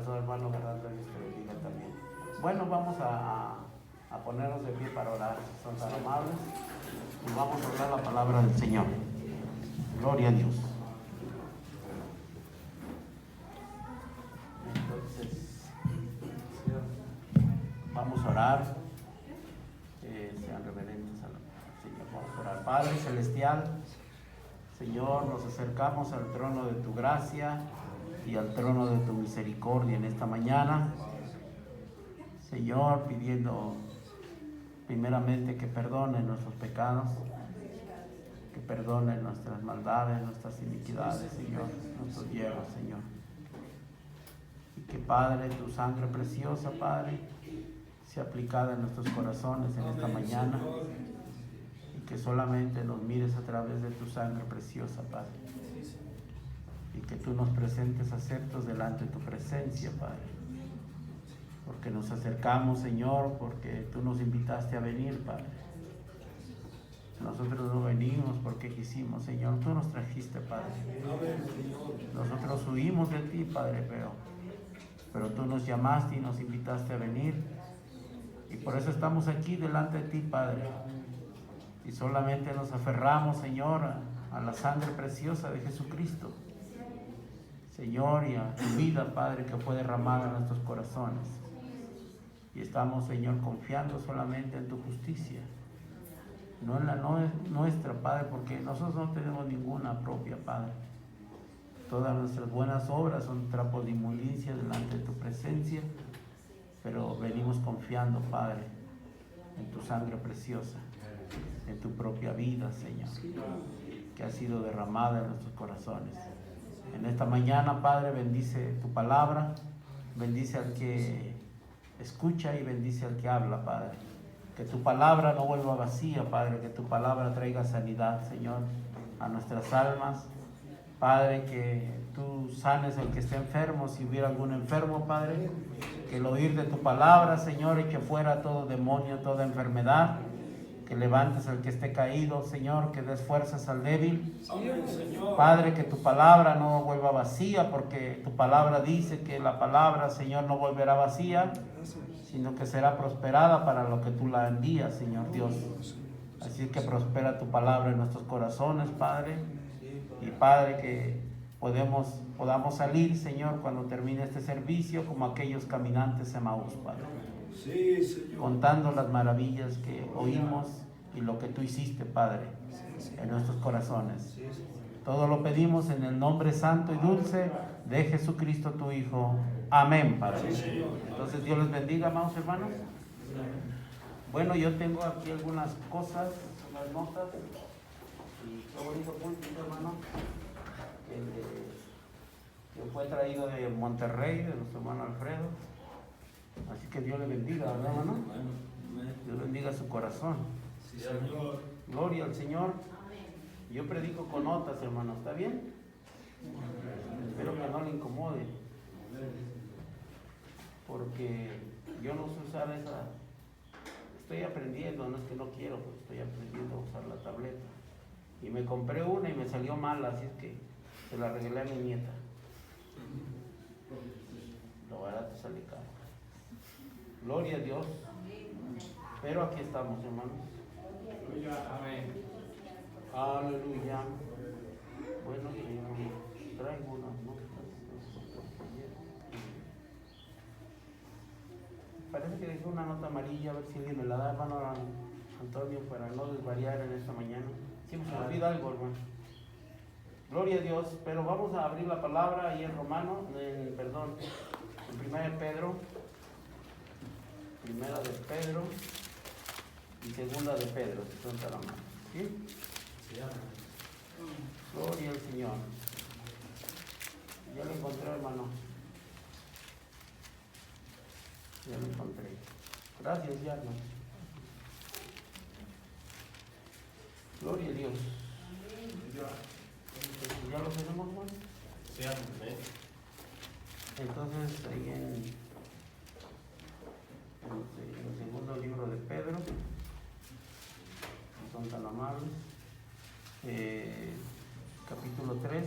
corazón, hermano Gerardo, Dios te bendiga también. Bueno, vamos a ponernos de pie para orar, son tan amables, y vamos a hablar la palabra del Señor. Gloria a Dios. Entonces, vamos a orar, sean reverentes al Señor. Vamos a orar. Padre Celestial, Señor, nos acercamos al trono de tu gracia y al trono de tu misericordia en esta mañana. Señor, pidiendo primeramente que perdone nuestros pecados, que perdone nuestras maldades, nuestras iniquidades, Señor, nuestros hierros, Señor. Y que, Padre, tu sangre preciosa, Padre, sea aplicada en nuestros corazones en esta mañana, y que solamente nos mires a través de tu sangre preciosa, Padre, y que tú nos presentes aceptos delante de tu presencia, Padre, porque nos acercamos, Señor, porque tú nos invitaste a venir, Padre. Nosotros no venimos porque quisimos, Señor, tú nos trajiste, Padre. Nosotros huimos de ti, Padre, pero tú nos llamaste y nos invitaste a venir, y por eso estamos aquí delante de ti, Padre, y solamente nos aferramos, Señor, a la sangre preciosa de Jesucristo, Señor, y a tu vida, Padre, que fue derramada en nuestros corazones. Y estamos, Señor, confiando solamente en tu justicia, no en la nuestra, Padre, porque nosotros no tenemos ninguna propia, Padre. Todas nuestras buenas obras son trapos de inmundicia delante de tu presencia, pero venimos confiando, Padre, en tu sangre preciosa, en tu propia vida, Señor, que ha sido derramada en nuestros corazones. En esta mañana, Padre, bendice tu palabra, bendice al que escucha y bendice al que habla, Padre. Que tu palabra no vuelva vacía, Padre, que tu palabra traiga sanidad, Señor, a nuestras almas. Padre, que tú sanes al que esté enfermo, si hubiera algún enfermo, Padre, que el oír de tu palabra, Señor, eche fuera todo demonio, toda enfermedad, que levantes al que esté caído, Señor, que des fuerzas al débil. Padre, que tu palabra no vuelva vacía, porque tu palabra dice que la palabra, Señor, no volverá vacía, sino que será prosperada para lo que tú la envías, Señor Dios. Así que prospera tu palabra en nuestros corazones, Padre. Y Padre, que podamos salir, Señor, cuando termine este servicio, como aquellos caminantes de Emaús, Padre. Contando las maravillas que oímos y lo que tú hiciste, Padre, en nuestros corazones. Todo lo pedimos en el nombre santo y dulce de Jesucristo, tu Hijo. Amén, Padre. Entonces, Dios les bendiga, amados hermanos. Bueno, yo tengo aquí algunas cosas, unas notas. Y qué bonito punto, hermano, que fue traído de Monterrey, de nuestro hermano Alfredo. Así que Dios le bendiga, ¿verdad, hermano? Dios bendiga su corazón. Sí, Señor. Gloria al Señor. Yo predico con notas, hermano, ¿está bien? Espero que no le incomode, porque yo no sé usar esa. Estoy aprendiendo, no es que no quiero, pero estoy aprendiendo a usar la tableta. Y me compré una y me salió mal, así es que se la regalé a mi nieta. Lo barato sale caro. Gloria a Dios. Pero aquí estamos, hermanos. Amén. Aleluya. Bueno, traigo unas notas. Parece que dejé una nota amarilla, a ver si alguien me la da, hermano Antonio, para no desvariar en esta mañana. Siempre se me olvida algo, hermano. Gloria a Dios, pero vamos a abrir la palabra ahí en Romano, en 1 de Pedro, primera de Pedro y segunda de Pedro, si son tan amables. ¿Sí? Gloria al Señor. Ya lo encontré, hermano. Ya lo encontré. Gracias, ya, hermano. Gloria a Dios. ¿Ya lo tenemos, hermano? Sí, amén. Entonces, ahí en el segundo libro de Pedro, si son tan amables, capítulo 3.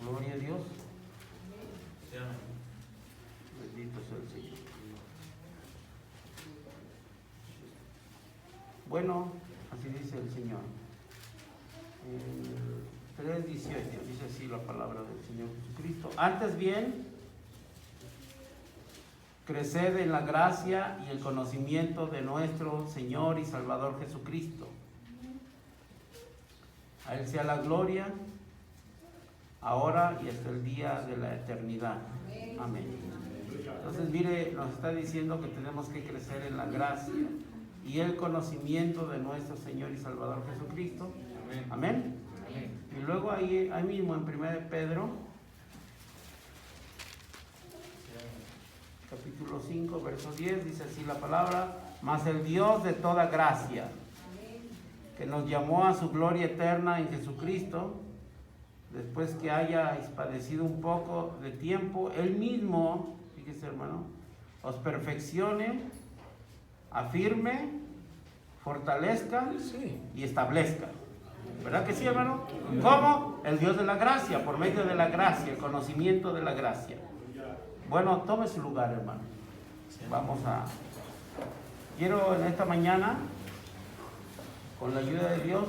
Gloria a Dios. Sí, amén. Bendito sea el Señor. Bueno, así dice el Señor. 3:18 dice así la palabra del Señor Jesucristo. Antes bien, creced en la gracia y el conocimiento de nuestro Señor y Salvador Jesucristo. A Él sea la gloria, ahora y hasta el día de la eternidad. Amén. Entonces, mire, nos está diciendo que tenemos que crecer en la gracia y el conocimiento de nuestro Señor y Salvador Jesucristo. Amén. Amén. Amén. Y luego ahí mismo en 1 de Pedro, capítulo 5, verso 10, dice así la palabra: mas el Dios de toda gracia, que nos llamó a su gloria eterna en Jesucristo, después que hayáis padecido un poco de tiempo, Él mismo, fíjese hermano, os perfeccione, afirme, fortalezca y establezca. ¿Verdad que sí, hermano? ¿Cómo? El Dios de la gracia, por medio de la gracia, el conocimiento de la gracia. Bueno, tome su lugar, hermano. Quiero en esta mañana, con la ayuda de Dios,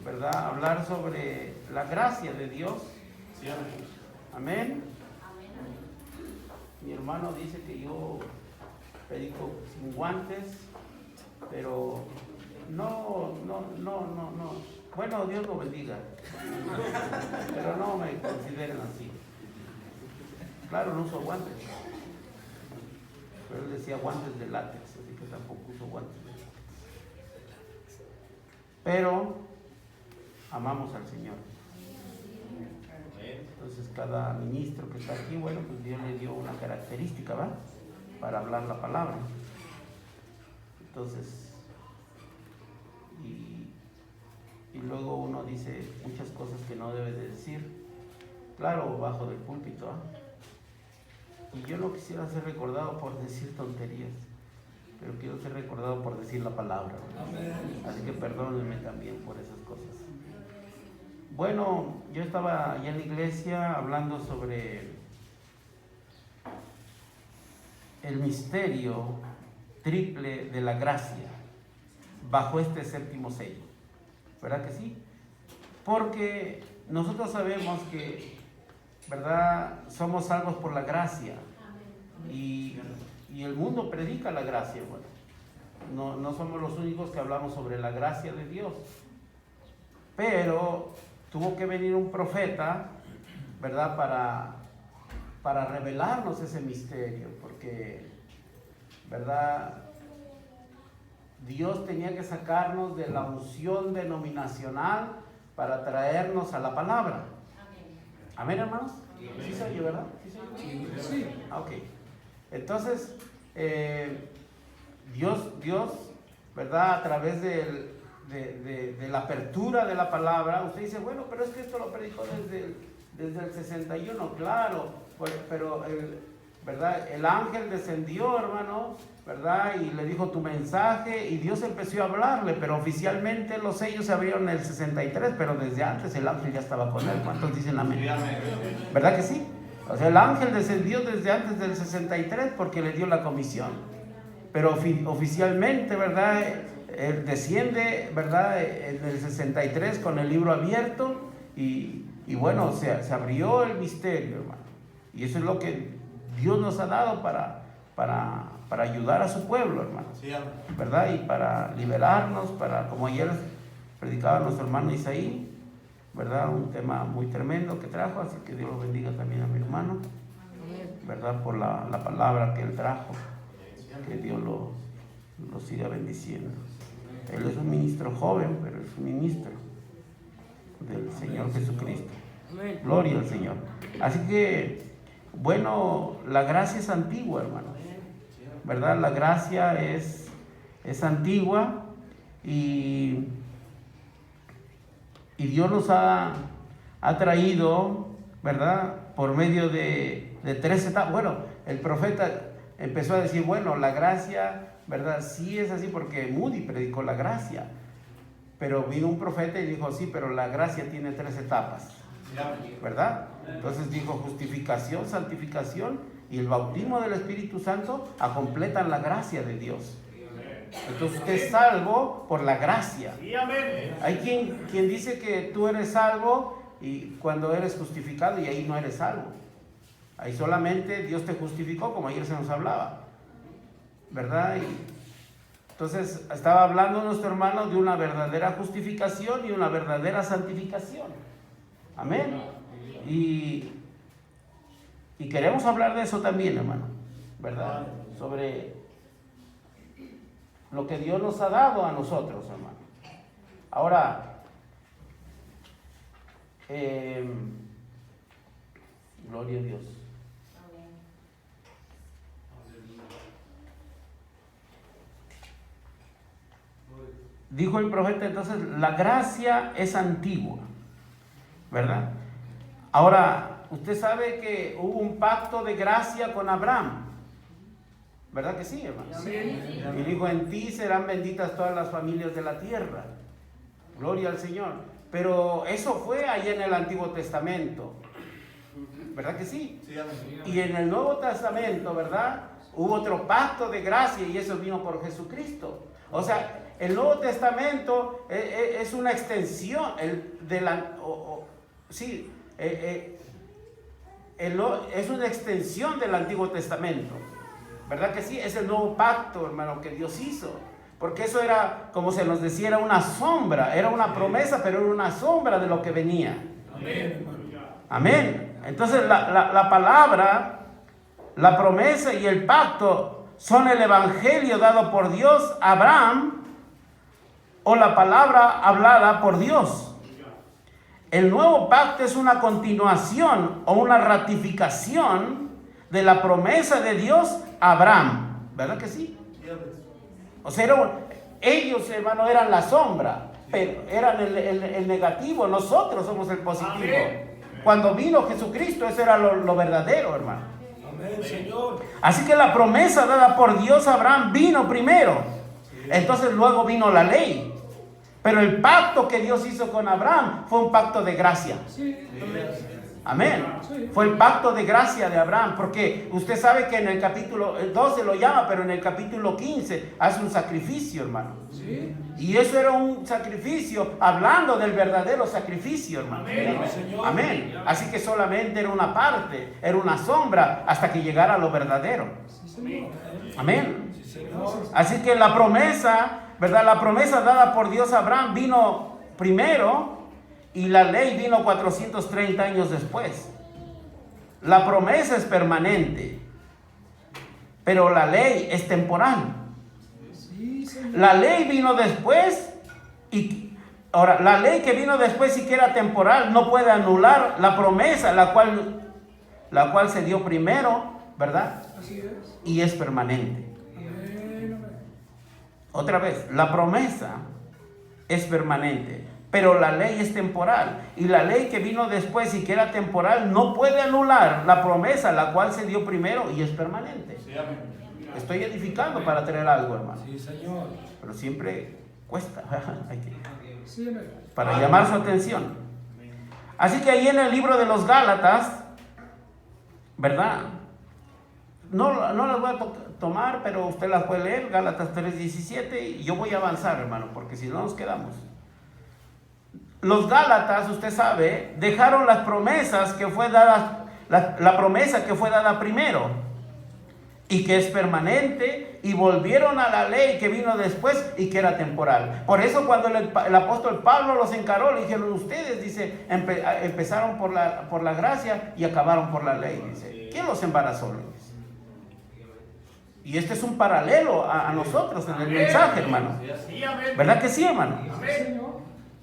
¿verdad?, hablar sobre la gracia de Dios. Sí, amén. Amén. Mi hermano dice que yo predico sin guantes, pero no. Bueno, Dios lo bendiga, pero no me consideren así. Claro, no uso guantes, pero él decía guantes de látex, así que tampoco uso guantes de látex. Pero amamos al Señor. Entonces cada ministro que está aquí, bueno, pues Dios le dio una característica, ¿va?, para hablar la palabra. Entonces, y luego uno dice muchas cosas que no debe de decir, claro, bajo del púlpito, ¿eh? Y yo no quisiera ser recordado por decir tonterías, pero quiero ser recordado por decir la palabra, ¿no? Así que perdónenme también por esas cosas. Bueno, yo estaba allá en la iglesia hablando sobre el misterio triple de la gracia bajo este séptimo sello. ¿Verdad que sí? Porque nosotros sabemos que, ¿verdad?, somos salvos por la gracia. Y el mundo predica la gracia. Bueno, no somos los únicos que hablamos sobre la gracia de Dios. Pero tuvo que venir un profeta, ¿verdad?, para revelarnos ese misterio. Porque, ¿verdad?, Dios tenía que sacarnos de la unción denominacional para traernos a la palabra. Amén, hermanos. ¿Sí se oye, verdad? Sí. Ok. Entonces, Dios, ¿verdad?, a través de la apertura de la palabra, usted dice, bueno, pero es que esto lo predicó desde el 61, claro, pero ¿verdad?, el ángel descendió, hermano, ¿verdad?, y le dijo tu mensaje, y Dios empezó a hablarle, pero oficialmente los sellos se abrieron en el 63, pero desde antes el ángel ya estaba con él. ¿Cuántos dicen amén? ¿Verdad que sí? O sea, el ángel descendió desde antes del 63 porque le dio la comisión, pero oficialmente, ¿verdad?, él desciende, ¿verdad?, en el 63 con el libro abierto, y bueno, se abrió el misterio, hermano, y eso es lo que Dios nos ha dado para ayudar a su pueblo, hermano, ¿verdad?, y para liberarnos, como ayer predicaba nuestro hermano Isaí, ¿verdad?, un tema muy tremendo que trajo, así que Dios lo bendiga también a mi hermano, ¿verdad?, por la palabra que él trajo, que Dios lo siga bendiciendo. Él es un ministro joven, pero es un ministro del Señor Jesucristo. Gloria al Señor. Así que, bueno, la gracia es antigua, hermano, ¿verdad? La gracia es antigua, y Dios nos ha traído, ¿verdad?, por medio de 3 etapas. Bueno, el profeta empezó a decir, bueno, la gracia, ¿verdad?, sí es así porque Moody predicó la gracia, pero vino un profeta y dijo, sí, pero la gracia tiene 3 etapas. ¿verdad? Entonces dijo justificación, santificación y el bautismo del Espíritu Santo completan la gracia de Dios. Entonces usted es salvo por la gracia. Hay quien dice que tú eres salvo y cuando eres justificado, y ahí no eres salvo. Ahí solamente Dios te justificó, como ayer se nos hablaba, ¿verdad? Y entonces estaba hablando nuestro hermano de una verdadera justificación y una verdadera santificación. Amén. Y queremos hablar de eso también, hermano, ¿verdad? Sobre lo que Dios nos ha dado a nosotros, hermano. Ahora, gloria a Dios. Dijo el profeta, entonces, la gracia es antigua, ¿verdad? Ahora, usted sabe que hubo un pacto de gracia con Abraham, ¿verdad que sí, hermano? Sí. Y dijo, en ti serán benditas todas las familias de la tierra. Gloria al Señor. Pero eso fue allá en el Antiguo Testamento, ¿verdad que sí? Y en el Nuevo Testamento, ¿verdad? Hubo otro pacto de gracia y eso vino por Jesucristo. O sea, el Nuevo Testamento es una extensión es una extensión del Antiguo Testamento, ¿verdad que sí? Es el nuevo pacto, hermano, que Dios hizo, porque eso era, como se nos decía, era una sombra, era una promesa, pero era una sombra de lo que venía. Amén. Amén. Entonces la palabra, la promesa y el pacto son el evangelio dado por Dios a Abraham, o la palabra hablada por Dios. El nuevo pacto es una continuación o una ratificación de la promesa de Dios a Abraham, ¿verdad que sí? O sea, ellos, hermano, eran la sombra, pero eran el negativo, nosotros somos el positivo. Cuando vino Jesucristo, eso era lo verdadero, hermano. Amén, Señor. Así que la promesa dada por Dios a Abraham vino primero. Entonces luego vino la ley. Pero el pacto que Dios hizo con Abraham fue un pacto de gracia. Amén. Fue el pacto de gracia de Abraham. Porque usted sabe que en el capítulo 12 lo llama, pero en el capítulo 15 hace un sacrificio, hermano. Y eso era un sacrificio, hablando del verdadero sacrificio, hermano. Amén. Así que solamente era una parte, era una sombra, hasta que llegara lo verdadero. Amén. Así que la promesa, ¿verdad? La promesa dada por Dios a Abraham vino primero y la ley vino 430 años después. La promesa es permanente, pero la ley es temporal. La ley vino después y ahora la ley que vino después, y que era temporal, no puede anular la promesa, la cual se dio primero, ¿verdad? Y es permanente. Otra vez, la promesa es permanente, pero la ley es temporal. Y la ley que vino después y que era temporal no puede anular la promesa, la cual se dio primero y es permanente. Estoy edificando para traer algo, hermano. Sí, Señor. Pero siempre cuesta para llamar su atención. Así que ahí en el libro de los Gálatas, ¿verdad? No las voy a tomar, pero usted las puede leer, Gálatas 3:17, y yo voy a avanzar, hermano, porque si no nos quedamos. Los Gálatas, usted sabe, dejaron las promesas que fue dada, la promesa que fue dada primero y que es permanente, y volvieron a la ley que vino después y que era temporal. Por eso cuando el apóstol Pablo los encaró, le dijeron, ustedes, dice, empezaron por la gracia y acabaron por la ley, dice. ¿Quién los embarazó? Y este es un paralelo a nosotros en el mensaje, hermano. ¿Verdad que sí, hermano?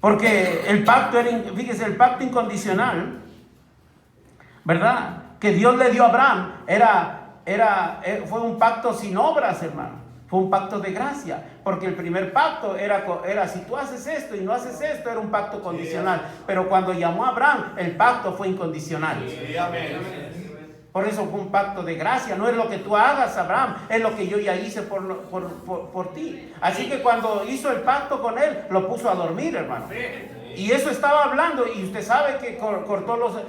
Porque el pacto fíjese, el pacto incondicional, ¿verdad? Que Dios le dio a Abraham fue un pacto sin obras, hermano. Fue un pacto de gracia. Porque el primer pacto era si tú haces esto y no haces esto, era un pacto condicional. Pero cuando llamó a Abraham, el pacto fue incondicional. Por eso fue un pacto de gracia. No es lo que tú hagas, Abraham, es lo que yo ya hice por ti. Así que cuando hizo el pacto con él, lo puso a dormir, hermano. Y eso estaba hablando, y usted sabe que cortó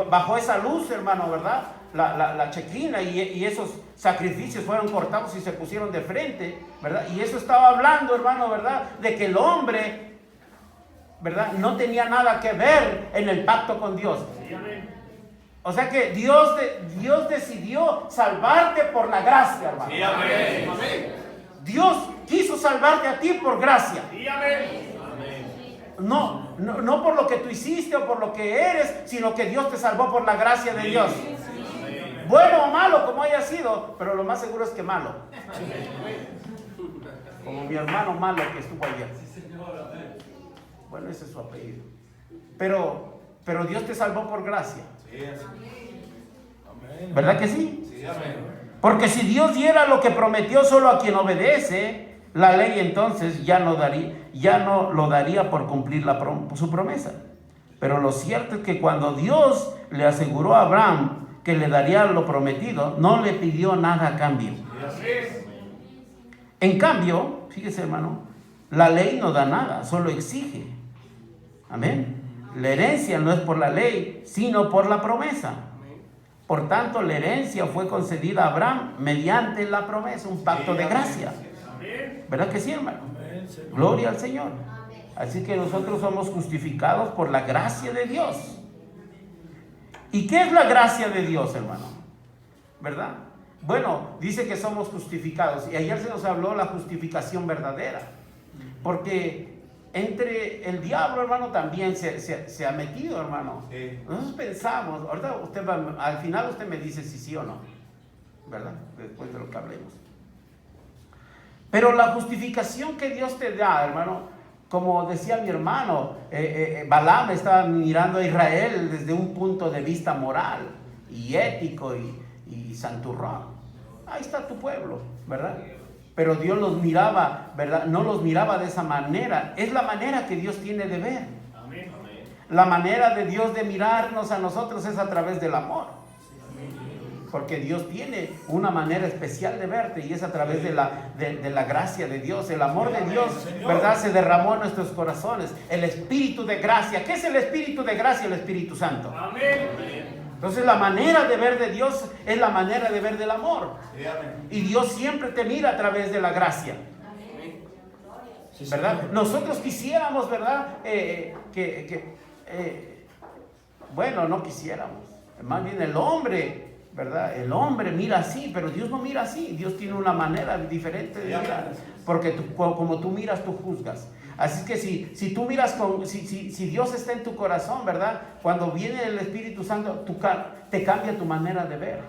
bajó esa luz, hermano, ¿verdad? La chequina, y esos sacrificios fueron cortados y se pusieron de frente, ¿verdad? Y eso estaba hablando, hermano, ¿verdad? De que el hombre, ¿verdad?, no tenía nada que ver en el pacto con Dios. O sea que Dios decidió salvarte por la gracia, hermano. Sí, amén. Dios quiso salvarte a ti por gracia. Sí, amén. No por lo que tú hiciste o por lo que eres, sino que Dios te salvó por la gracia de Dios. Bueno o malo como haya sido, pero lo más seguro es que malo. Como mi hermano malo que estuvo ayer. Bueno, ese es su apellido. Pero Dios te salvó por gracia. ¿Verdad que sí? Porque si Dios diera lo que prometió solo a quien obedece, la ley entonces ya no lo daría por cumplir su promesa. Pero lo cierto es que cuando Dios le aseguró a Abraham que le daría lo prometido, no le pidió nada a cambio. En cambio, fíjese, hermano, la ley no da nada, solo exige. Amén. La herencia no es por la ley, sino por la promesa. Por tanto, la herencia fue concedida a Abraham mediante la promesa, un pacto de gracia. ¿Verdad que sí, hermano? Gloria al Señor. Así que nosotros somos justificados por la gracia de Dios. ¿Y qué es la gracia de Dios, hermano? ¿Verdad? Bueno, dice que somos justificados. Y ayer se nos habló la justificación verdadera. Porque entre el diablo, hermano, también se ha metido, hermano. Nosotros pensamos, ahorita al final usted me dice si sí o no. ¿Verdad? Después de lo que hablemos. Pero la justificación que Dios te da, hermano, como decía mi hermano, Balaam estaba mirando a Israel desde un punto de vista moral y ético y santurrón. Ahí está tu pueblo, ¿verdad? Pero Dios los miraba, ¿verdad? No los miraba de esa manera. Es la manera que Dios tiene de ver. La manera de Dios de mirarnos a nosotros es a través del amor. Porque Dios tiene una manera especial de verte y es a través de la gracia de Dios. El amor de Dios, ¿verdad?, se derramó en nuestros corazones. El Espíritu de gracia. ¿Qué es el Espíritu de gracia? El Espíritu Santo. Entonces la manera de ver de Dios es la manera de ver del amor. Y Dios siempre te mira a través de la gracia. ¿Verdad? Nosotros quisiéramos, ¿verdad?, bueno, no quisiéramos. Más bien el hombre, ¿verdad? El hombre mira así, pero Dios no mira así. Dios tiene una manera diferente de mirar. Porque como tú miras, tú juzgas. Así que si tú miras si Dios está en tu corazón, ¿verdad? Cuando viene el Espíritu Santo, te cambia tu manera de ver.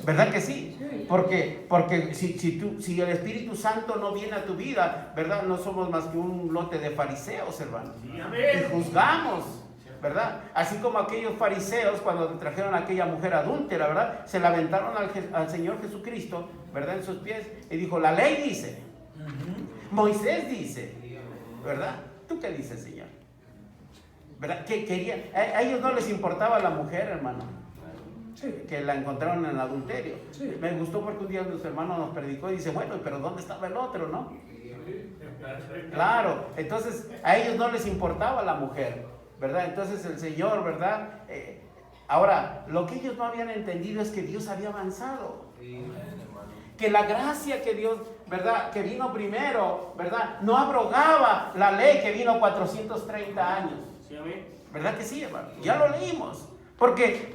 ¿Verdad que sí? Porque si el Espíritu Santo no viene a tu vida, ¿verdad? No somos más que un lote de fariseos, hermano. Y juzgamos, ¿verdad? Así como aquellos fariseos cuando trajeron a aquella mujer adúltera, ¿verdad? Se la aventaron al Señor Jesucristo, ¿verdad?, en sus pies, y dijo, la ley dice, Moisés dice, ¿verdad? ¿Tú qué dices, Señor? ¿Verdad? ¿Qué querían? A ellos no les importaba la mujer, hermano, que la encontraron en adulterio. Me gustó porque un día nuestro hermano nos predicó y dice, bueno, pero ¿dónde estaba el otro, no? Claro, entonces a ellos no les importaba la mujer, ¿verdad? Entonces el Señor, ¿verdad? Ahora, lo que ellos no habían entendido es que Dios había avanzado. Que la gracia que Dios, ¿verdad?, que vino primero, ¿verdad?, no abrogaba la ley que vino 430 años. ¿Verdad que sí, hermano? Ya lo leímos. Porque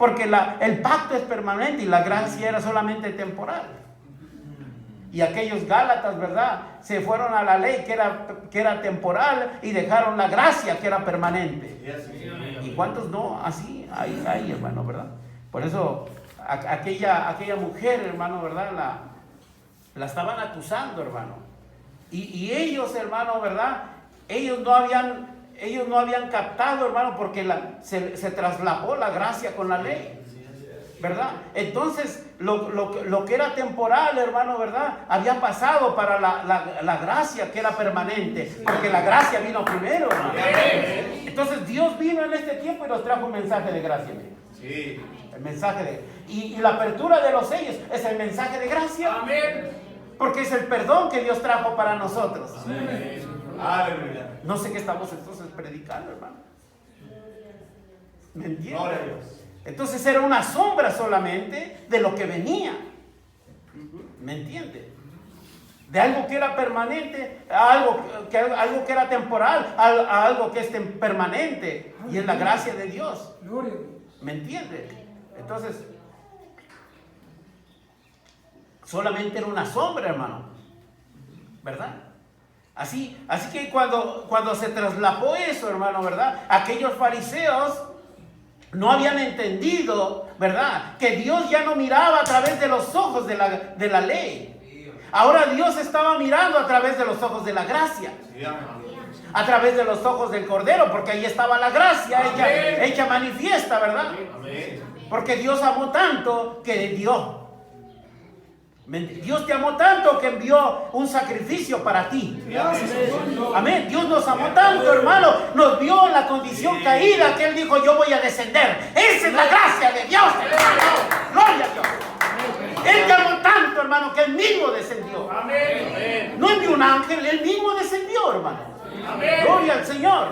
el pacto es permanente y la gracia era solamente temporal. Y aquellos Gálatas, ¿verdad?, se fueron a la ley que era temporal y dejaron la gracia que era permanente. ¿Y cuántos no? Así, ahí, hermano, ¿verdad? Por eso aquella mujer, hermano, ¿verdad?, la estaban acusando, hermano. Y ellos, hermano, ¿verdad?, ellos no habían captado, hermano, porque se traslapó la gracia con la ley, ¿verdad? Entonces lo que era temporal, hermano, ¿verdad?, había pasado para la gracia que era permanente, porque la gracia vino primero, hermano. Entonces Dios vino en este tiempo y nos trajo un mensaje de gracia. Sí. El mensaje y la apertura de los sellos es el mensaje de gracia. Amén. Porque es el perdón que Dios trajo para nosotros. Amén. Aleluya. No sé qué estamos entonces predicando, hermano. ¿Me entiendes? Gloria a Dios. Entonces era una sombra solamente de lo que venía. ¿Me entiende? De algo que era permanente a algo que era temporal, a algo que es permanente. Y es la gracia de Dios. ¿Me entiende? Entonces, solamente era una sombra, hermano. ¿Verdad? Así que cuando se traslapó eso, hermano, ¿verdad? Aquellos fariseos no habían entendido, ¿verdad?, que Dios ya no miraba a través de los ojos de la ley. Ahora Dios estaba mirando a través de los ojos de la gracia. A través de los ojos del Cordero, porque ahí estaba la gracia hecha manifiesta, ¿verdad? Porque Dios amó tanto que dio. Dios te amó tanto que envió un sacrificio para ti. Amén. Dios nos amó tanto, hermano. Nos vio en la condición caída que Él dijo: yo voy a descender. Esa es la gracia de Dios, hermano. Gloria a Dios. Él te amó tanto, hermano, que Él mismo descendió. No envió un ángel, Él mismo descendió, hermano. Gloria al Señor.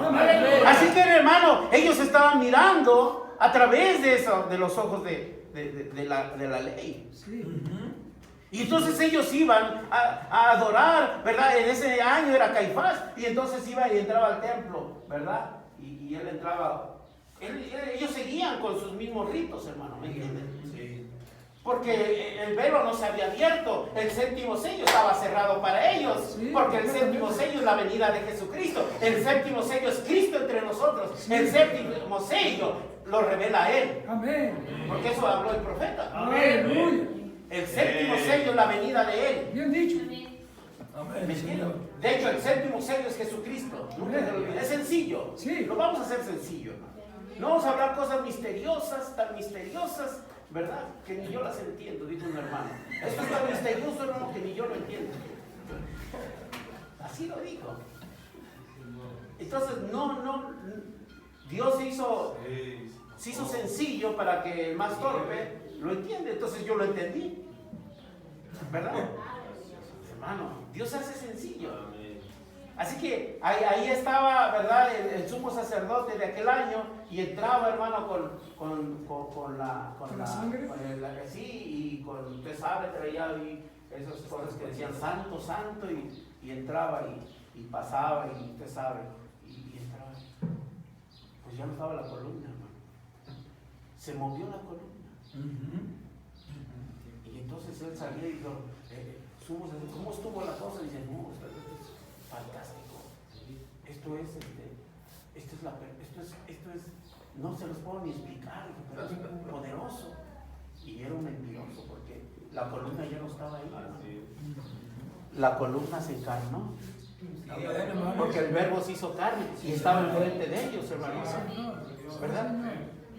Así que, hermano, ellos estaban mirando a través de eso, de los ojos de la ley. Y entonces ellos iban a adorar, ¿verdad? En ese año era Caifás, y entonces iba y entraba al templo, ¿verdad? Y él entraba. Ellos seguían con sus mismos ritos, hermano, ¿me entienden? Porque el velo no se había abierto, el séptimo sello estaba cerrado para ellos, porque el séptimo sello es la venida de Jesucristo, el séptimo sello es Cristo entre nosotros, el séptimo sello lo revela Él. Amén. Porque eso habló el profeta. Amén. El séptimo sello es la venida de Él. Bien dicho. Amén. De hecho, el séptimo sello es Jesucristo. Es sencillo. Lo vamos a hacer sencillo, hermano. No vamos a hablar cosas misteriosas, tan misteriosas, ¿verdad?, que ni yo las entiendo, dijo un hermano. Esto es tan misterioso, hermano, que ni yo lo entiendo. Así lo dijo. Entonces, Dios se hizo sencillo para que el más torpe lo entienda. Entonces yo lo entendí, ¿verdad? Hermano, Dios hace sencillo. Así que ahí estaba, ¿verdad?, el sumo sacerdote de aquel año, y entraba, hermano, con la sangre. Sí, y usted sabe, traía ahí esas cosas que decían santo, santo, y entraba y pasaba, y usted sabe, y entraba. Pues ya no estaba la columna, hermano. Se movió la columna. Y entonces él salía y dijo: ¿cómo estuvo la cosa? Y dice: no, esto es fantástico. Esto es, no se los puedo ni explicar, pero es poderoso. Y era un mentiroso, porque la columna ya no estaba ahí, ¿no? La columna se encarnó, porque el Verbo se hizo carne y estaba enfrente de ellos, hermanos, ¿verdad?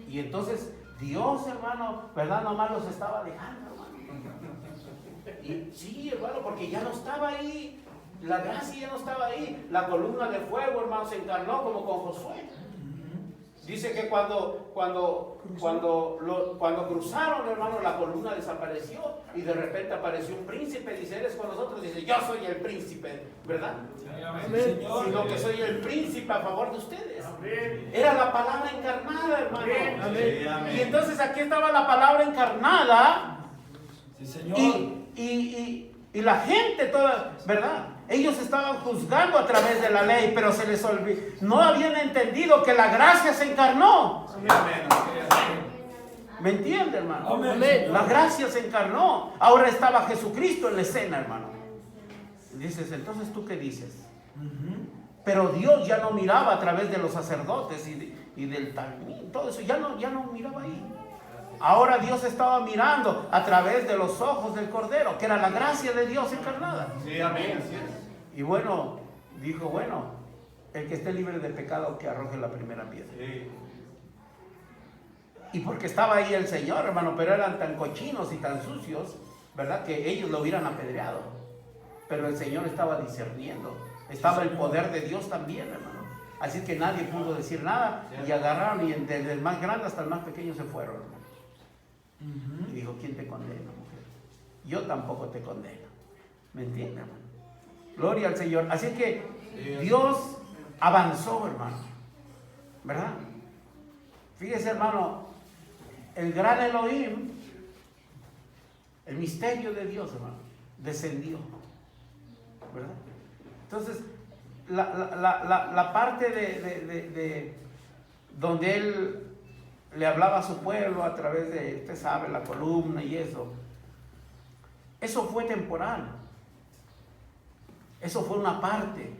Y entonces Dios, hermano, ¿verdad?, nomás los estaba dejando, hermano. Y sí, hermano, porque ya no estaba ahí. La gracia ya no estaba ahí. La columna de fuego, hermano, se encarnó como con Josué. Dice que cuando cruzaron, hermano, la columna desapareció y de repente apareció un príncipe. Dice: ¿eres con nosotros? Dice: yo soy el príncipe, ¿verdad? Amén. Sino que soy el príncipe a favor de ustedes. Amén. Era la palabra encarnada, hermano. Amén. Amén. Y entonces aquí estaba la palabra encarnada. Sí, Señor. Y la gente toda, ¿verdad? Ellos estaban juzgando a través de la ley, pero se les olvidó. No habían entendido que la gracia se encarnó. Amén. ¿Me entiende, hermano? Amén. La gracia se encarnó. Ahora estaba Jesucristo en la escena, hermano. Dices: entonces, ¿tú qué dices? Pero Dios ya no miraba a través de los sacerdotes y del talmud, todo eso, ya no miraba ahí. Ahora Dios estaba mirando a través de los ojos del Cordero, que era la gracia de Dios encarnada. Sí, amén. Y bueno, dijo: bueno, el que esté libre de pecado, que arroje la primera piedra. Sí. Y porque estaba ahí el Señor, hermano, pero eran tan cochinos y tan sucios, ¿verdad?, que ellos lo hubieran apedreado. Pero el Señor estaba discerniendo. Estaba el poder de Dios también, hermano. Así que nadie pudo decir nada, y agarraron, y desde el más grande hasta el más pequeño se fueron, hermano. Y dijo: ¿quién te condena, mujer? Yo tampoco te condeno. ¿Me entiendes, hermano? Gloria al Señor. Así que Dios avanzó, hermano, ¿verdad? Fíjese, hermano, el gran Elohim, el misterio de Dios, hermano, descendió, ¿verdad? Entonces, la parte de donde Él le hablaba a su pueblo a través de, usted sabe, la columna y eso fue temporal. Eso fue una parte,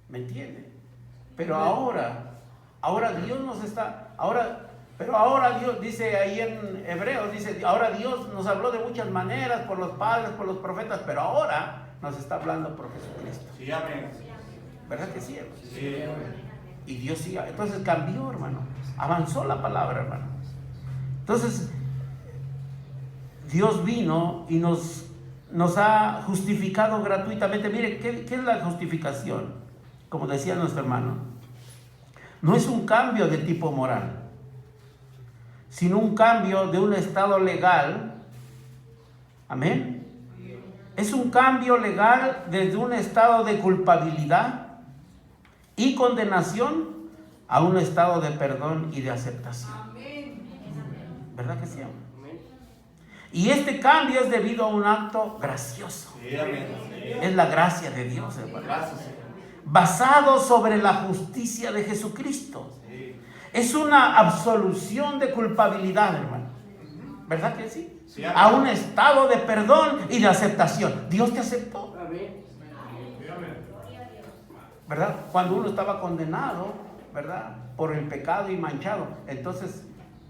¿me entiende? Pero ahora Dios nos está, pero ahora Dios, dice ahí en Hebreos, dice, ahora Dios nos habló de muchas maneras, por los padres, por los profetas, pero ahora nos está hablando por Jesucristo. Sí, amén. ¿Verdad que sí, hermano? Sí. Y Dios sí, entonces cambió, hermano, avanzó la palabra, hermano. Entonces, Dios vino y nos ha justificado gratuitamente. Mire, ¿qué es la justificación? Como decía nuestro hermano, no es un cambio de tipo moral, sino un cambio de un estado legal. Amén. Es un cambio legal desde un estado de culpabilidad y condenación a un estado de perdón y de aceptación. ¿Verdad que sí? Y este cambio es debido a un acto gracioso. Es la gracia de Dios, hermano. Basado sobre la justicia de Jesucristo. Es una absolución de culpabilidad, hermano. ¿Verdad que sí? A un estado de perdón y de aceptación. Dios te aceptó. ¿Verdad? Cuando uno estaba condenado, ¿verdad? Por el pecado y manchado. Entonces,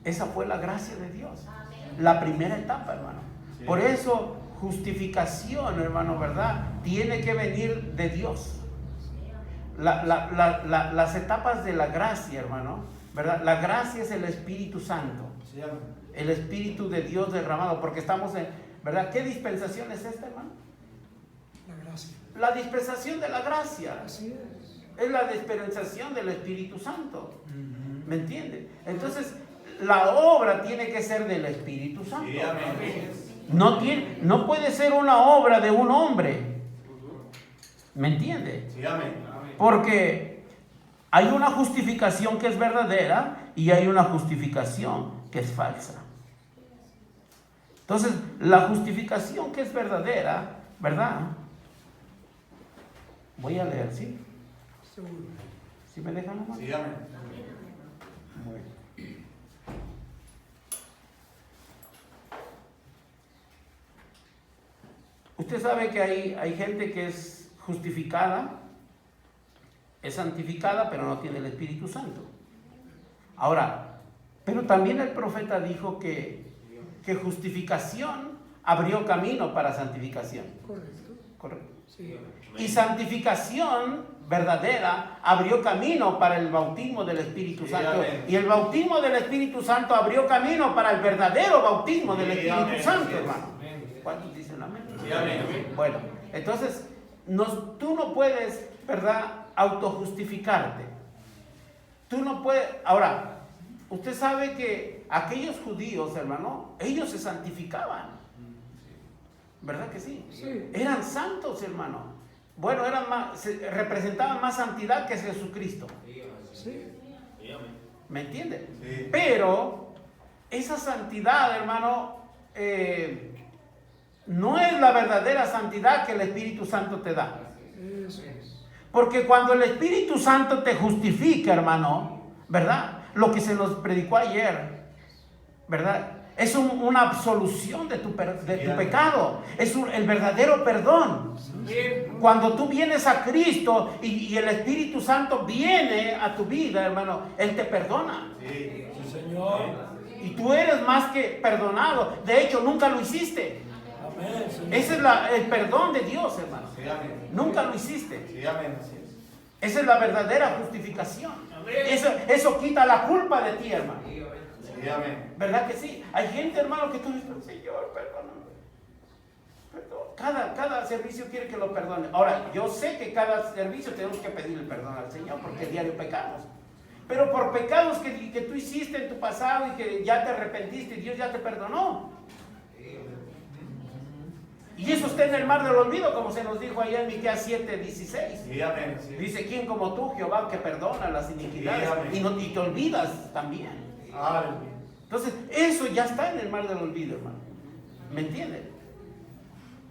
esa fue la gracia de Dios. La primera etapa, hermano. Por eso, justificación, hermano, ¿verdad? Tiene que venir de Dios. Las etapas de la gracia, hermano, ¿verdad? La gracia es el Espíritu Santo. El Espíritu de Dios derramado, porque estamos en, ¿verdad? ¿Qué dispensación es esta, hermano? La gracia. La dispensación de la gracia. Así Es la dispensación del Espíritu Santo. ¿Me entiende? Entonces, la obra tiene que ser del Espíritu Santo. No puede ser una obra de un hombre. ¿Me entiende? Porque hay una justificación que es verdadera y hay una justificación que es falsa. Entonces, la justificación que es verdadera, ¿verdad? Voy a leer, ¿sí? seguro. ¿Sí me dejan nomás? Sí, amén. Bueno. Usted sabe que hay gente que es justificada, es santificada, pero no tiene el Espíritu Santo. Ahora, pero también el profeta dijo que justificación abrió camino para santificación. Correcto. ¿Correcto? Sí. Y santificación verdadera abrió camino para el bautismo del Espíritu Santo. Amén. Y el bautismo del Espíritu Santo abrió camino para el verdadero bautismo del Espíritu Amén. Santo, hermano. ¿Cuántos dicen amén? Sí, amén. Bueno, entonces, tú no puedes, ¿verdad?, autojustificarte. Tú no puedes. Ahora, usted sabe que aquellos judíos, hermano, ellos se santificaban. ¿Verdad que sí? Sí. Eran santos, hermano. Bueno, representaban más santidad que Jesucristo. Sí. ¿Me entiende? Sí. Pero esa santidad, hermano, no es la verdadera santidad que el Espíritu Santo te da. Eso es. Porque cuando el Espíritu Santo te justifica, hermano, ¿verdad? Lo que se nos predicó ayer, ¿verdad? Es una absolución de tu pecado. Es el verdadero perdón. Cuando tú vienes a Cristo y el Espíritu Santo viene a tu vida, hermano, Él te perdona. Sí. Sí, Señor. Y tú eres más que perdonado. De hecho, nunca lo hiciste. Amén, Señor. Ese es el perdón de Dios, hermano. Sí, amén. Nunca lo hiciste. Sí, amén. Así es. Esa es la verdadera justificación. Eso quita la culpa de ti, hermano. Sí, amén. ¿Verdad que sí? Hay gente, hermano, que tú dices, Señor, perdóname. Cada servicio quiere que lo perdone. Ahora, yo sé que cada servicio tenemos que pedirle perdón al Señor porque diario pecamos. Pero por pecados que tú hiciste en tu pasado y que ya te arrepentiste y Dios ya te perdonó. Y eso está en el mar del olvido, como se nos dijo allá en Miqueas 7:16. Sí, amén. Sí. Dice, ¿quién como tú, Jehová, que perdona las iniquidades y te olvidas también? Aleluya. Entonces, eso ya está en el mar del olvido, hermano. ¿Me entienden?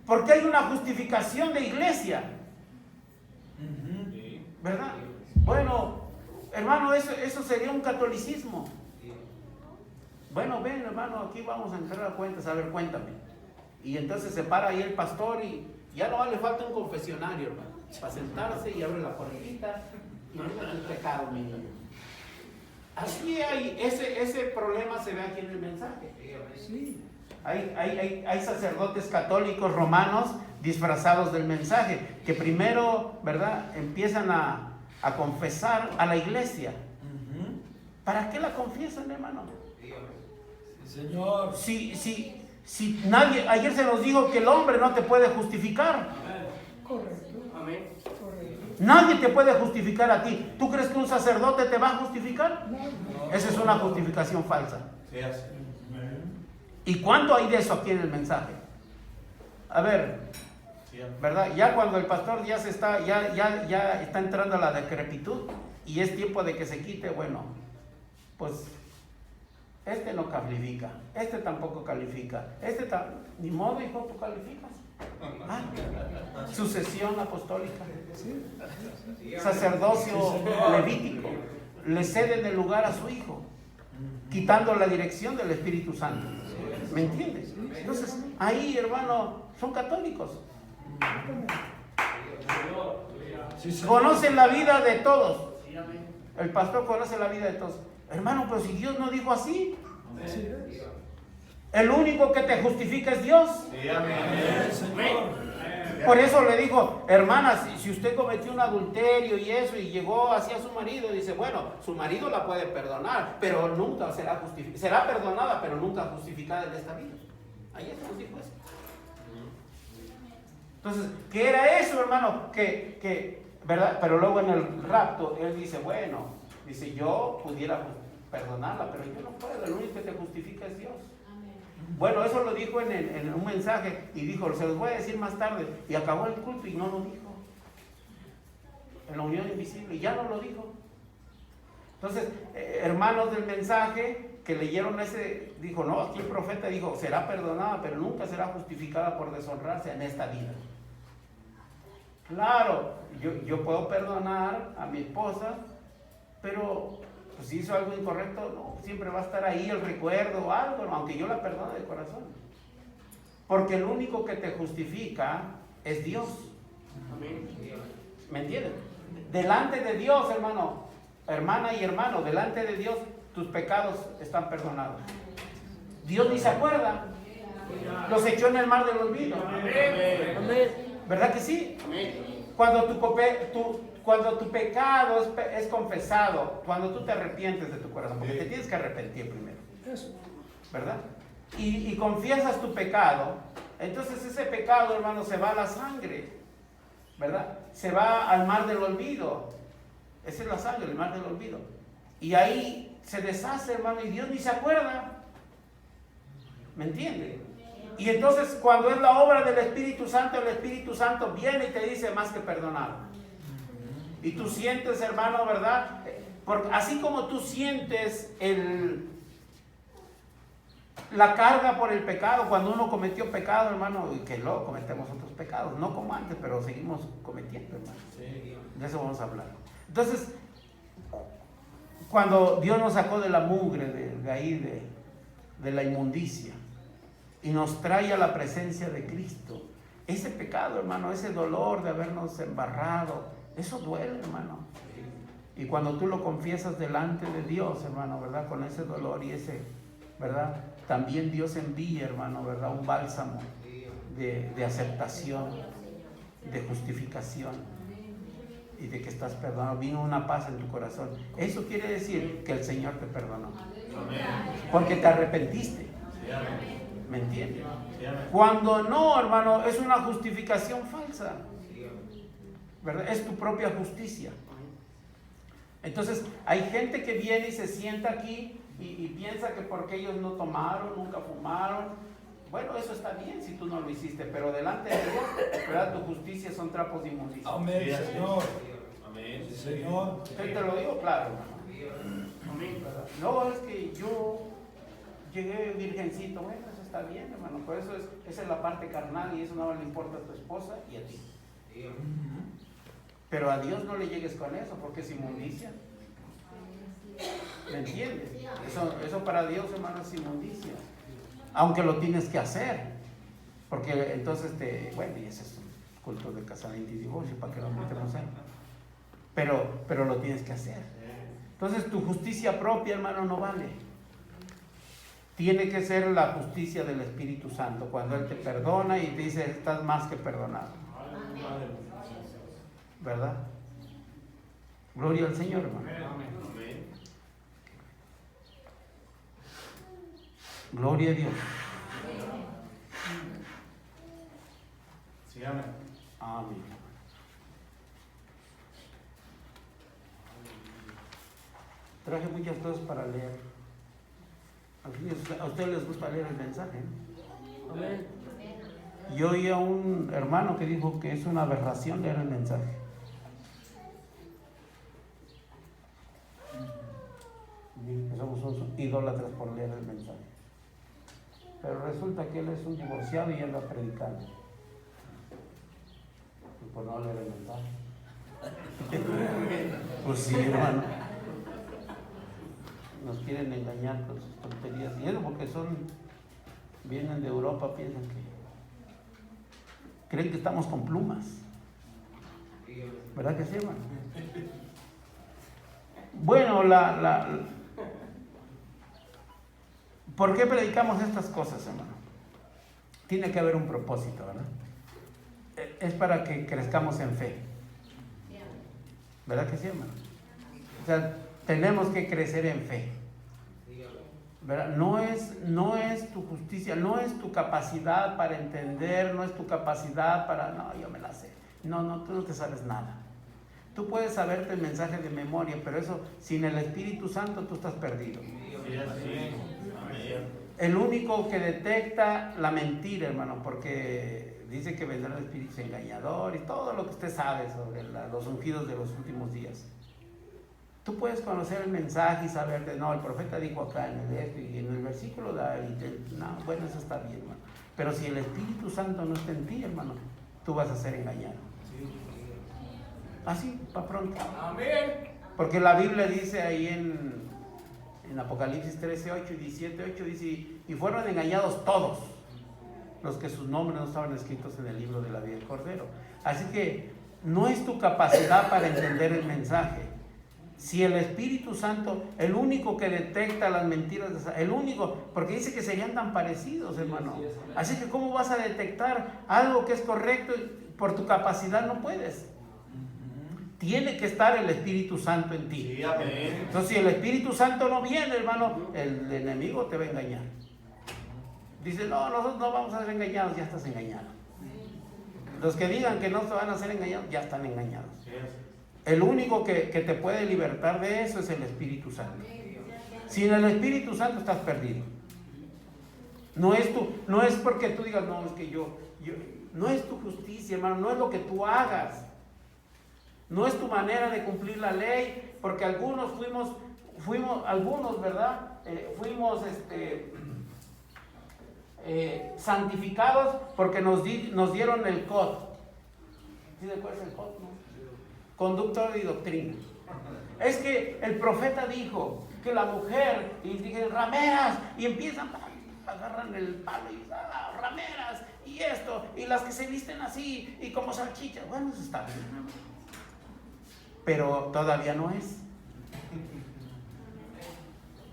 Porque hay una justificación de iglesia, ¿verdad? Bueno, hermano, eso sería un catolicismo. Bueno, ven, hermano, aquí vamos a entrar a cuentas. A ver, cuéntame. Y entonces se para ahí el pastor y ya no le falta un confesionario, hermano, para sentarse y abre la puertita y mira el pecado, mi niño. Así hay, ese problema se ve aquí en el mensaje. Sí. Hay sacerdotes católicos romanos disfrazados del mensaje, que primero, ¿verdad?, empiezan a confesar a la iglesia. ¿Para qué la confiesan, hermano? Sí, Señor. Si nadie, ayer se nos dijo que el hombre no te puede justificar. Correcto. Amén. Correcto. Nadie te puede justificar a ti. ¿Tú crees que un sacerdote te va a justificar? No. Esa es una justificación falsa. Sí, así. ¿Y cuánto hay de eso aquí en el mensaje? A ver, ¿verdad? Ya cuando el pastor ya está entrando a la decrepitud y es tiempo de que se quite, bueno, pues este no califica, este tampoco califica, ni modo, hijo, tú calificas. Sucesión apostólica, sacerdocio levítico, le ceden el lugar a su hijo, quitando la dirección del Espíritu Santo. ¿Me entiendes? Entonces, ahí, hermano, son católicos. Conocen la vida de todos. El pastor conoce la vida de todos. Hermano, pero si Dios no dijo así. El único que te justifica es Dios. Sí, amén. Por eso le dijo, hermana, si usted cometió un adulterio y eso y llegó hacia su marido, dice, bueno, su marido la puede perdonar, pero nunca será perdonada, pero nunca justificada en esta vida. Ayer se nos dijo eso. Entonces, ¿qué era eso, hermano? ¿Verdad? Pero luego en el rapto, él dice, bueno, dice, yo pudiera perdonarla, pero yo no puedo, el único que te justifica es Dios. Bueno, eso lo dijo en un mensaje y dijo, se los voy a decir más tarde, y acabó el culto y no lo dijo. En la unión invisible, y ya no lo dijo. Entonces, hermanos del mensaje que leyeron ese, dijo, no, aquí el profeta dijo, será perdonada, pero nunca será justificada por deshonrarse en esta vida. Claro, yo puedo perdonar a mi esposa, pero pues, si hizo algo incorrecto, no, siempre va a estar ahí el recuerdo o algo, no, aunque yo la perdone de corazón. Porque el único que te justifica es Dios. ¿Me entienden? Delante de Dios, hermano, hermana y hermano, delante de Dios, tus pecados están perdonados. Dios ni se acuerda. Los echó en el mar del olvido. ¿Verdad que sí? Cuando tu pecado es confesado, cuando tú te arrepientes de tu corazón, porque te tienes que arrepentir primero, ¿verdad? Y confiesas tu pecado, entonces ese pecado, hermano, se va a la sangre, ¿verdad? Se va al mar del olvido. Esa es la sangre, el mar del olvido. Y ahí se deshace, hermano, y Dios ni se acuerda. ¿Me entiende? Y entonces cuando es la obra del Espíritu Santo, el Espíritu Santo viene y te dice más que perdonado. Y tú sientes, hermano, ¿verdad? Porque así como tú sientes la carga por el pecado, cuando uno cometió pecado, hermano, y que luego cometemos otros pecados, no como antes, pero seguimos cometiendo, hermano. De eso vamos a hablar. Entonces, cuando Dios nos sacó de la mugre, de ahí, de la inmundicia, y nos trae a la presencia de Cristo, ese pecado, hermano, ese dolor de habernos embarrado, eso duele, hermano. Y cuando tú lo confiesas delante de Dios, hermano, ¿verdad? Con ese dolor y ese, ¿verdad? También Dios envía, hermano, ¿verdad? Un bálsamo de aceptación, de justificación y de que estás perdonado. Vino una paz en tu corazón. Eso quiere decir que el Señor te perdonó. Porque te arrepentiste. ¿Me entiendes? Cuando no, hermano, es una justificación falsa, ¿verdad? Es tu propia justicia. Entonces, hay gente que viene y se sienta aquí y piensa que porque ellos no tomaron, nunca fumaron, Bueno, eso está bien si tú no lo hiciste, pero delante de Dios, ¿verdad? Tu justicia son trapos de inmundicia. Amén, Sí, así es. Señor. Amén. Sí, Señor. Te lo digo claro, hermano. Amén. No, es que yo llegué virgencito. Bueno, eso está bien, hermano. Por eso esa es la parte carnal y eso no le importa a tu esposa y a ti. Pero a Dios no le llegues con eso porque es inmundicia. ¿Me entiendes? Eso para Dios, hermano, es inmundicia. Aunque lo tienes que hacer. Porque entonces bueno, y ese es un culto de casamiento y divorcio, para que lo metemos ahí. Pero lo tienes que hacer. Entonces tu justicia propia, hermano, no vale. Tiene que ser la justicia del Espíritu Santo, cuando Él te perdona y te dice, estás más que perdonado. ¿Verdad? Gloria al Señor, hermano. Amén. Gloria a Dios. Sí, amén. Amén. Traje muchas cosas para leer. A ustedes les gusta leer el mensaje, ¿no? Amén. Yo oí a un hermano que dijo que es una aberración leer el mensaje. Que somos unos idólatras por leer el mensaje. Pero resulta que él es un divorciado y anda predicando. Y por no leer el mensaje. Pues sí, hermano. Nos quieren engañar con sus tonterías. Y eso porque vienen de Europa, piensan que creen que estamos con plumas. ¿Verdad que sí, hermano? Bueno, ¿por qué predicamos estas cosas, hermano? Tiene que haber un propósito, ¿verdad? Es para que crezcamos en fe. ¿Verdad que sí, hermano? O sea, tenemos que crecer en fe. ¿Verdad? No es tu justicia, no es tu capacidad para entender, no es tu capacidad para, no, yo me la sé. No, tú no te sabes nada. Tú puedes saberte el mensaje de memoria, pero eso, sin el Espíritu Santo, tú estás perdido. Sí, así es. Amén. El único que detecta la mentira, hermano, porque dice que vendrá el espíritu engañador y todo lo que usted sabe sobre los ungidos de los últimos días. Tú puedes conocer el mensaje y saber de, no, el profeta dijo acá en el esto y en el versículo no, bueno, eso está bien, hermano. Pero si el Espíritu Santo no está en ti, hermano, tú vas a ser engañado. Así, para pronto. Amén. Porque la Biblia dice ahí en Apocalipsis 13:8 y 17:8, dice, y fueron engañados todos los que sus nombres no estaban escritos en el libro de la vida del Cordero. Así que no es tu capacidad para entender el mensaje. Si el Espíritu Santo, el único que detecta las mentiras, el único, porque dice que serían tan parecidos, hermano. Así que ¿cómo vas a detectar algo que es correcto? Por tu capacidad no puedes. Tiene que estar el Espíritu Santo en ti. Sí, amén. Entonces, si el Espíritu Santo no viene, hermano, el enemigo te va a engañar. Dice, no, nosotros no vamos a ser engañados, ya estás engañado. Los que digan que no se van a ser engañados, ya están engañados. Sí, así es. El único que te puede libertar de eso es el Espíritu Santo. Sin el Espíritu Santo estás perdido. No es porque tú digas, no, es que yo no es tu justicia, hermano, no es lo que tú hagas. No es tu manera de cumplir la ley, porque algunos algunos, ¿verdad? Fuimos santificados porque nos dieron el COD. ¿Sí de cuál es el COD? No? Conducta y doctrina. Es que el profeta dijo que la mujer, y dije, rameras, y empiezan, agarran el palo y rameras, y esto, y las que se visten así, y como salchichas. Bueno, eso está bien, ¿no? Pero todavía no es.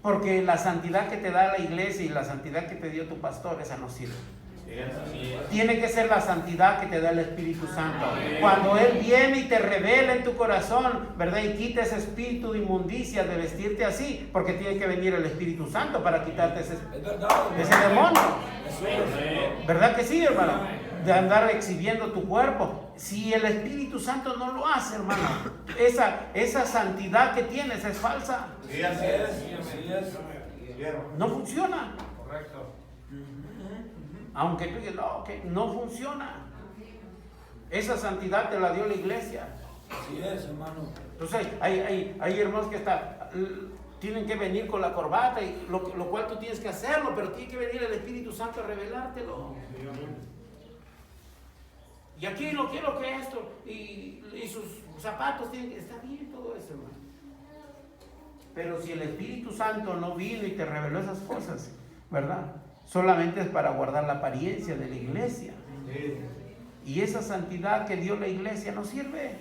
Porque la santidad que te da la iglesia y la santidad que te dio tu pastor, esa no sirve. Tiene que ser la santidad que te da el Espíritu Santo. Cuando Él viene y te revela en tu corazón, ¿verdad? Y quita ese espíritu de inmundicia de vestirte así, porque tiene que venir el Espíritu Santo para quitarte ese demonio. ¿Verdad que sí, hermano? De andar exhibiendo tu cuerpo. Si el Espíritu Santo no lo hace, hermano, esa santidad que tienes es falsa. Sí, así es. No funciona. Correcto. Aunque tú digas, no, que no funciona. Esa santidad te la dio la iglesia. Así es, hermano. Entonces hay hermanos que tienen que venir con la corbata, y lo cual tú tienes que hacerlo, pero tiene que venir el Espíritu Santo a revelártelo. Y aquí lo quiero que esto, y sus zapatos tienen que estar bien, todo eso, hermano. Pero si el Espíritu Santo no vino y te reveló esas cosas, ¿verdad? Solamente es para guardar la apariencia de la iglesia. Y esa santidad que dio la iglesia no sirve.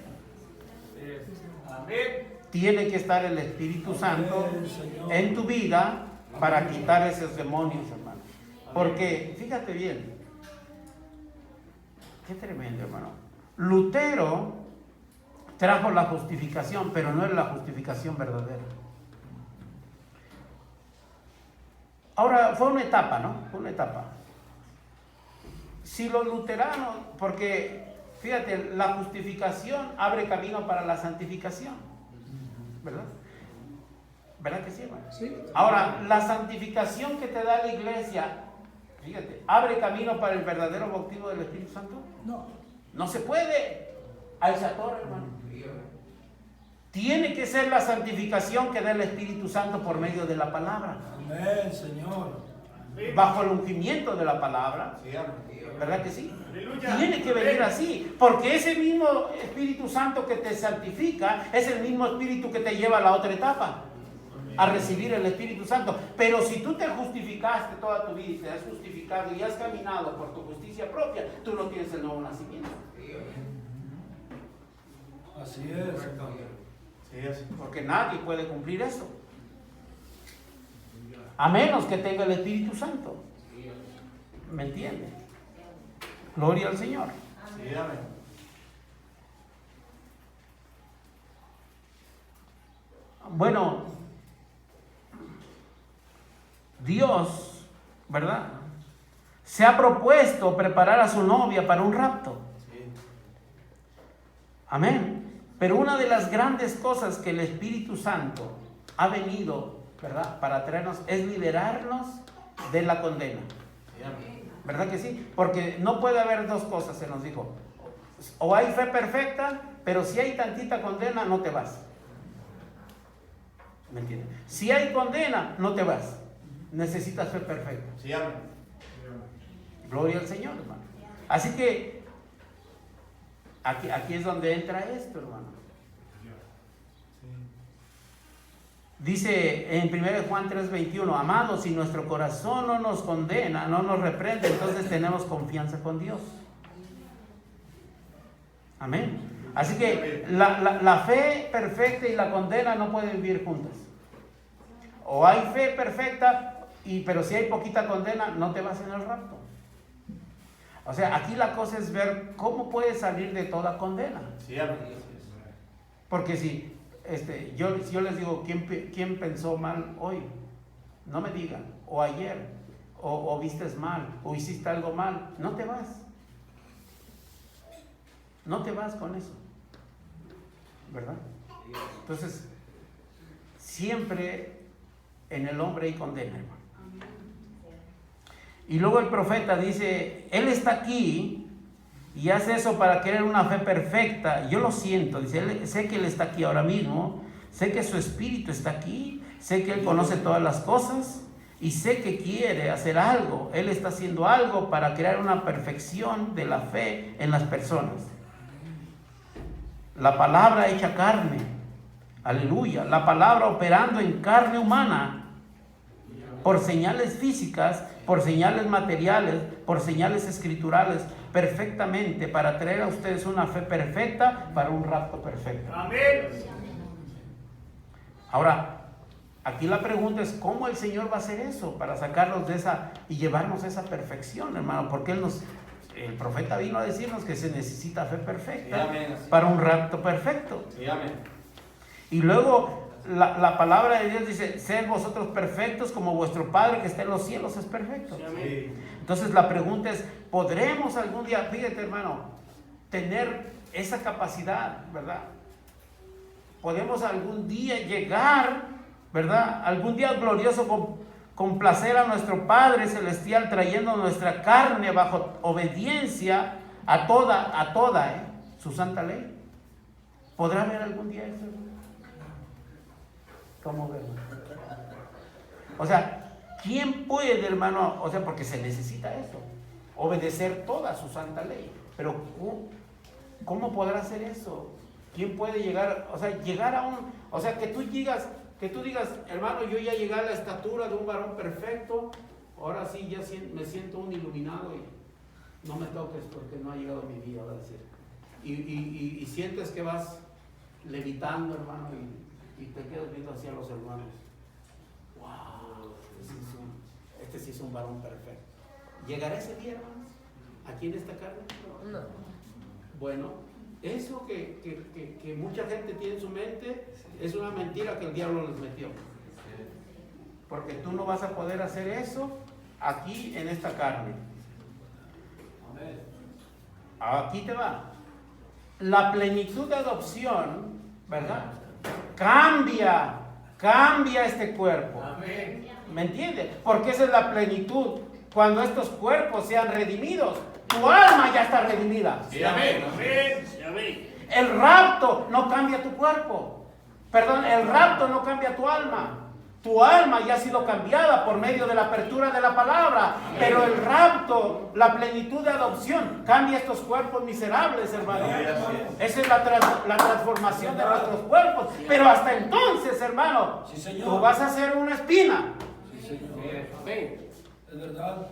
Amén. Tiene que estar el Espíritu Santo en tu vida para quitar esos demonios, hermano. Porque, fíjate bien, qué tremendo, hermano. Lutero trajo la justificación, pero no era la justificación verdadera. Ahora, fue una etapa, ¿no? Fue una etapa. Si los luteranos, porque, fíjate, la justificación abre camino para la santificación, ¿verdad? ¿Verdad que sí, hermano? Sí. Ahora, la santificación que te da la iglesia, fíjate, abre camino para el verdadero bautismo del Espíritu Santo. No. No se puede. Ahí se atora, hermano. Tiene que ser la santificación que da el Espíritu Santo por medio de la palabra. Amén, Señor. Bajo el ungimiento de la palabra. Sí, amén. ¿Verdad que sí? Aleluya. Tiene que venir así, porque ese mismo Espíritu Santo que te santifica es el mismo Espíritu que te lleva a la otra etapa, a recibir el Espíritu Santo. Pero si tú te justificaste toda tu vida, te has justificado y has caminado por tu justicia propia, tú no tienes el nuevo nacimiento. Así es. Sí, así. Porque nadie puede cumplir eso, a menos que tenga el Espíritu Santo. ¿Me entiendes? Gloria al Señor. Sí, amén. Bueno, Dios, ¿verdad?, se ha propuesto preparar a su novia para un rapto. Sí. Amén. Pero una de las grandes cosas que el Espíritu Santo ha venido, ¿verdad?, para traernos es liberarnos de la condena. Sí, amén. ¿Verdad que sí? Porque no puede haber dos cosas, se nos dijo. O hay fe perfecta, pero si hay tantita condena, no te vas. ¿Me entiendes? Si hay condena, no te vas. Necesitas fe perfecta. Sí, amén. Gloria al Señor, hermano. Así que aquí es donde entra esto, hermano. Dice en 1 Juan 3:21, amados, si nuestro corazón no nos condena, no nos reprende, entonces tenemos confianza con Dios. Amén. Así que la fe perfecta y la condena no pueden vivir juntas. O hay fe perfecta, pero si hay poquita condena, no te vas en el rapto. O sea, aquí la cosa es ver cómo puedes salir de toda condena. Sí, amén. Porque si yo les digo, ¿quién pensó mal hoy? No me digan. O ayer, o vistes mal, o hiciste algo mal. No te vas. No te vas con eso. ¿Verdad? Entonces, siempre en el hombre hay condena, hermano. Y luego el profeta dice, Él está aquí y hace eso para querer una fe perfecta. Yo lo siento, dice, sé que Él está aquí ahora mismo, sé que su espíritu está aquí, sé que Él conoce todas las cosas y sé que quiere hacer algo. Él está haciendo algo para crear una perfección de la fe en las personas. La palabra hecha carne, aleluya, la palabra operando en carne humana, por señales físicas, por señales materiales, por señales escriturales, perfectamente, para traer a ustedes una fe perfecta para un rapto perfecto. Amén. Ahora, aquí la pregunta es, ¿cómo el Señor va a hacer eso? Para sacarnos de esa y llevarnos a esa perfección, hermano, porque el profeta vino a decirnos que se necesita fe perfecta, Sí, amén. para un rapto perfecto. Sí, amén. Y luego la palabra de Dios dice, sed vosotros perfectos como vuestro Padre que está en los cielos es perfecto. Sí, amén. Entonces la pregunta es, ¿podremos algún día, fíjate hermano, tener esa capacidad, verdad? ¿Podemos algún día llegar, verdad? Algún día glorioso complacer a nuestro Padre Celestial trayendo nuestra carne bajo obediencia a toda su santa ley? ¿Podrá haber algún día eso? ¿Cómo verlo? O sea, ¿quién puede, hermano? O sea, porque se necesita eso, obedecer toda su santa ley. Pero ¿cómo podrá hacer eso? ¿Quién puede llegar? O sea, llegar a o sea, que tú digas, hermano, yo ya llegué a la estatura de un varón perfecto, ahora sí ya me siento un iluminado y no me toques porque no ha llegado mi día, va a decir. Y sientes que vas levitando, hermano, y te quedas viendo hacia los hermanos. ¡Wow! Este sí es un varón perfecto. ¿Llegará ese día, hermanos? ¿Aquí en esta carne? No. Bueno, eso que mucha gente tiene en su mente es una mentira que el diablo les metió. Porque tú no vas a poder hacer eso aquí en esta carne. Aquí te va. La plenitud de adopción, ¿verdad? Cambia este cuerpo. ¿Me entiendes? Porque esa es la plenitud. Cuando estos cuerpos sean redimidos, tu alma ya está redimida. Sí, amén. El rapto no cambia tu cuerpo. Perdón, el rapto no cambia tu alma. Tu alma ya ha sido cambiada por medio de la apertura de la palabra. Pero el rapto, la plenitud de adopción, cambia estos cuerpos miserables, hermano. Esa es la transformación de nuestros cuerpos. Pero hasta entonces, hermano, tú vas a ser una espina. Es verdad.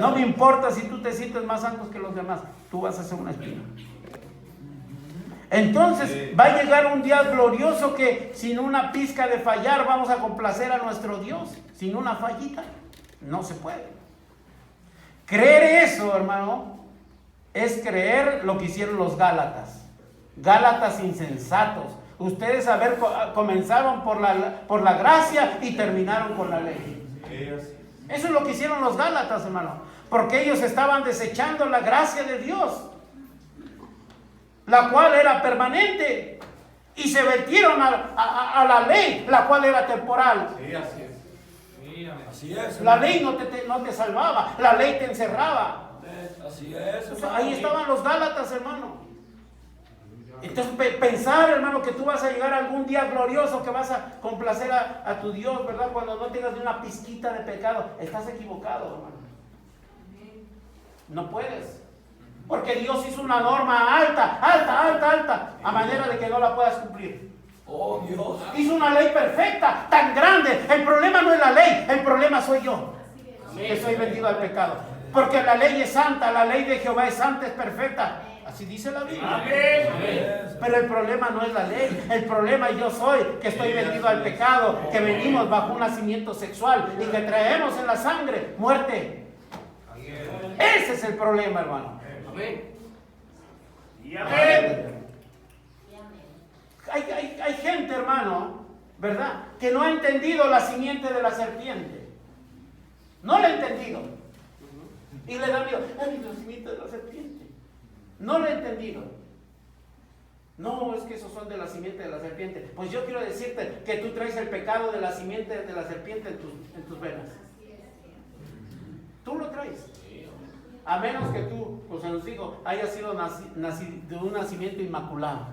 No me importa si tú te sientes más santos que los demás, tú vas a ser una espina. Entonces va a llegar un día glorioso que sin una pizca de fallar vamos a complacer a nuestro Dios. Sin una fallita, no se puede. Creer eso, hermano, es creer lo que hicieron los Gálatas. Gálatas insensatos. Ustedes comenzaron por la gracia y terminaron con la ley. Eso es lo que hicieron los Gálatas, hermano. Porque ellos estaban desechando la gracia de Dios, la cual era permanente, y se metieron a la ley, la cual era temporal. Sí, así es. Sí, así es. La ley no te salvaba, la ley te encerraba. Así es. O sea, ahí estaban los Gálatas, hermano. Entonces pensar, hermano, que tú vas a llegar a algún día glorioso, que vas a complacer a tu Dios, ¿verdad? Cuando no tengas ni una pizquita de pecado, estás equivocado, hermano. No puedes. Porque Dios hizo una norma alta, a manera de que no la puedas cumplir. Oh, Dios. Hizo una ley perfecta, tan grande. El problema no es la ley, el problema soy yo, que soy vendido al pecado. Porque la ley es santa, la ley de Jehová es santa, es perfecta. Así dice la Biblia. Amén. Pero el problema no es la ley, el problema yo soy, que estoy vendido al pecado, que venimos bajo un nacimiento sexual y que traemos en la sangre muerte. Ese es el problema, hermano. Amén. Hay gente, hermano, ¿verdad?, que no ha entendido la simiente de la serpiente. No la ha entendido. Y le da miedo. Ay, la simiente de la serpiente. No lo he entendido. No, es que esos son de la simiente de la serpiente. Pues yo quiero decirte que tú traes el pecado de la simiente de la serpiente en tus venas. Tú lo traes. A menos que tú, pues se los digo, hayas sido de un nacimiento inmaculado.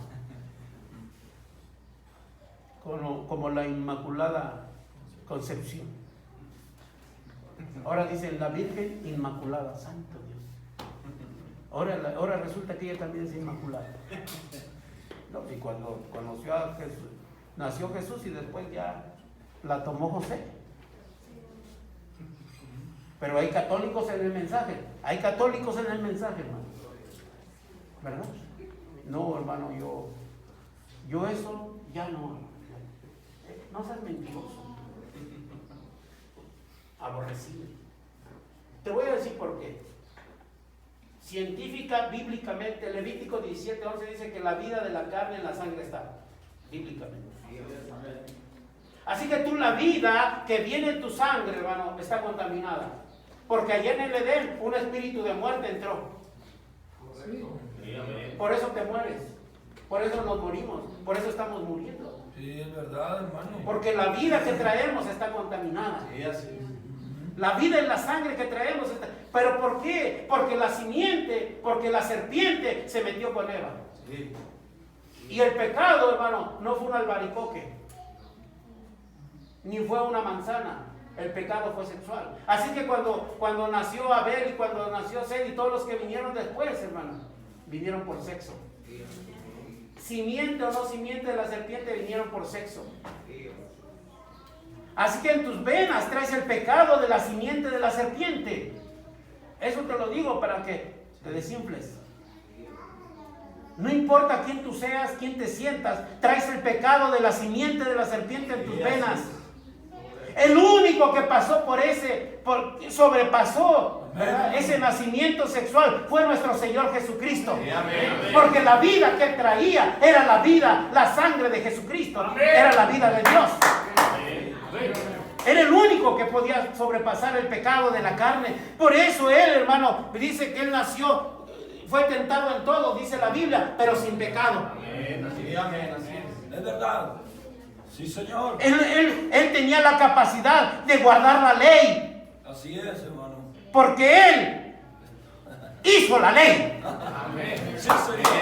Como la Inmaculada Concepción. Ahora dicen la Virgen Inmaculada, santo Dios. Ahora resulta que ella también es inmaculada. No, y cuando conoció a Jesús, nació Jesús y después ya la tomó José. Pero hay católicos en el mensaje. Hay católicos en el mensaje, hermano. ¿Verdad? No, hermano, yo eso ya no. No seas mentiroso. Aborrecible. Te voy a decir por qué. Científica, bíblicamente, Levítico 17:11 dice que la vida de la carne en la sangre está. Bíblicamente. Así que tú, la vida que viene en tu sangre, hermano, está contaminada. Porque allá en el Edén un espíritu de muerte entró. Por eso te mueres. Por eso nos morimos. Por eso estamos muriendo. Sí, es verdad, hermano. Porque la vida que traemos está contaminada. Sí, así es. La vida en la sangre que traemos está... ¿Pero por qué? Porque la simiente, porque la serpiente se metió con Eva. Sí. Y el pecado, hermano, no fue un albaricoque, ni fue una manzana. El pecado fue sexual. Así que cuando nació Abel y cuando nació Seth y todos los que vinieron después, hermano, vinieron por sexo. Simiente o no simiente de la serpiente, vinieron por sexo. Así que en tus venas traes el pecado de la simiente de la serpiente. Eso te lo digo para que te desinfles. No importa quién tú seas, quién te sientas, traes el pecado de la simiente de la serpiente en tus venas. El único que pasó sobrepasó, ¿verdad?, ese nacimiento sexual fue nuestro Señor Jesucristo. Porque la vida que él traía era la vida, la sangre de Jesucristo, era la vida de Dios. Era el único que podía sobrepasar el pecado de la carne. Por eso él, hermano, dice que él nació, fue tentado en todo, dice la Biblia, pero sin pecado. Amén, así, amén, así es. Es verdad. Sí, Señor. Él tenía la capacidad de guardar la ley, Así es, hermano. porque él hizo la ley. Amén. Sí, Señor.